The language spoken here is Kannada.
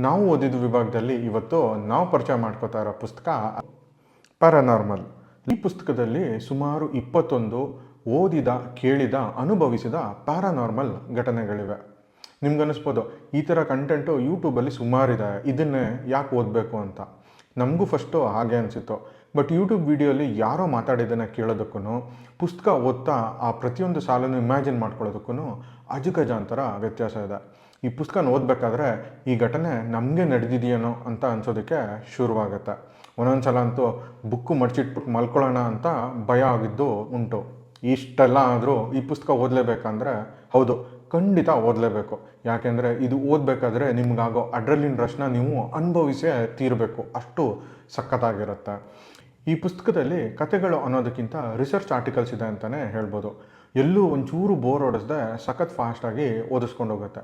ನಾವು ಓದಿದ ವಿಭಾಗದಲ್ಲಿ ಇವತ್ತು ನಾವು ಪರಿಚಯ ಮಾಡ್ಕೋತಾ ಇರೋ ಪುಸ್ತಕ ಪ್ಯಾರಾನಾರ್ಮಲ್. ಈ ಪುಸ್ತಕದಲ್ಲಿ ಸುಮಾರು 21 ಓದಿದ, ಕೇಳಿದ, ಅನುಭವಿಸಿದ ಪ್ಯಾರಾನಾರ್ಮಲ್ ಘಟನೆಗಳಿವೆ. ನಿಮ್ಗನ್ನಿಸ್ಬೋದು ಈ ಥರ ಕಂಟೆಂಟು ಯೂಟ್ಯೂಬಲ್ಲಿ ಸುಮಾರಿದೆ, ಇದನ್ನೇ ಯಾಕೆ ಓದಬೇಕು ಅಂತ. ನಮಗೂ ಫಸ್ಟು ಹಾಗೆ ಅನಿಸಿತ್ತು. ಬಟ್ ಯೂಟ್ಯೂಬ್ ವೀಡಿಯೋಲಿ ಯಾರೋ ಮಾತಾಡಿದ್ದನ್ನು ಕೇಳೋದಕ್ಕೂ ಪುಸ್ತಕ ಓದ್ತಾ ಆ ಪ್ರತಿಯೊಂದು ಸಾಲನ್ನು ಇಮ್ಯಾಜಿನ್ ಮಾಡ್ಕೊಳ್ಳೋದಕ್ಕೂ ಅಜಗಜಾಂತರ ವ್ಯತ್ಯಾಸ ಇದೆ. ಈ ಪುಸ್ತಕನ ಓದಬೇಕಾದ್ರೆ ಈ ಘಟನೆ ನಮಗೆ ನಡೆದಿದೆಯೇನೋ ಅಂತ ಅನ್ಸೋದಕ್ಕೆ ಶುರುವಾಗುತ್ತೆ. ಒಂದೊಂದು ಸಲ ಅಂತೂ ಬುಕ್ಕು ಮಡಚಿಟ್ಬಿಟ್ಟು ಮಲ್ಕೊಳ್ಳೋಣ ಅಂತ ಭಯ ಆಗಿದ್ದು ಉಂಟು. ಇಷ್ಟೆಲ್ಲ ಆದರೂ ಈ ಪುಸ್ತಕ ಓದಲೇಬೇಕಂದ್ರೆ ಹೌದು, ಖಂಡಿತ ಓದಲೇಬೇಕು. ಯಾಕೆಂದರೆ ಇದು ಓದಬೇಕಾದ್ರೆ ನಿಮಗಾಗೋ ಅಡ್ರೆಲಿನ್ ರಶ್ನ ನೀವು ಅನುಭವಿಸೇ ತೀರಬೇಕು, ಅಷ್ಟು ಸಖತ್ತಾಗಿರುತ್ತೆ. ಈ ಪುಸ್ತಕದಲ್ಲಿ ಕತೆಗಳು ಅನ್ನೋದಕ್ಕಿಂತ ರಿಸರ್ಚ್ ಆರ್ಟಿಕಲ್ಸ್ ಇದೆ ಅಂತಲೇ ಹೇಳ್ಬೋದು. ಎಲ್ಲೂ ಒಂಚೂರು ಬೋರ್ ಹೊಡೆಸ್ದೆ ಸಖತ್ ಫಾಸ್ಟಾಗಿ ಓದಿಸ್ಕೊಂಡು ಹೋಗುತ್ತೆ.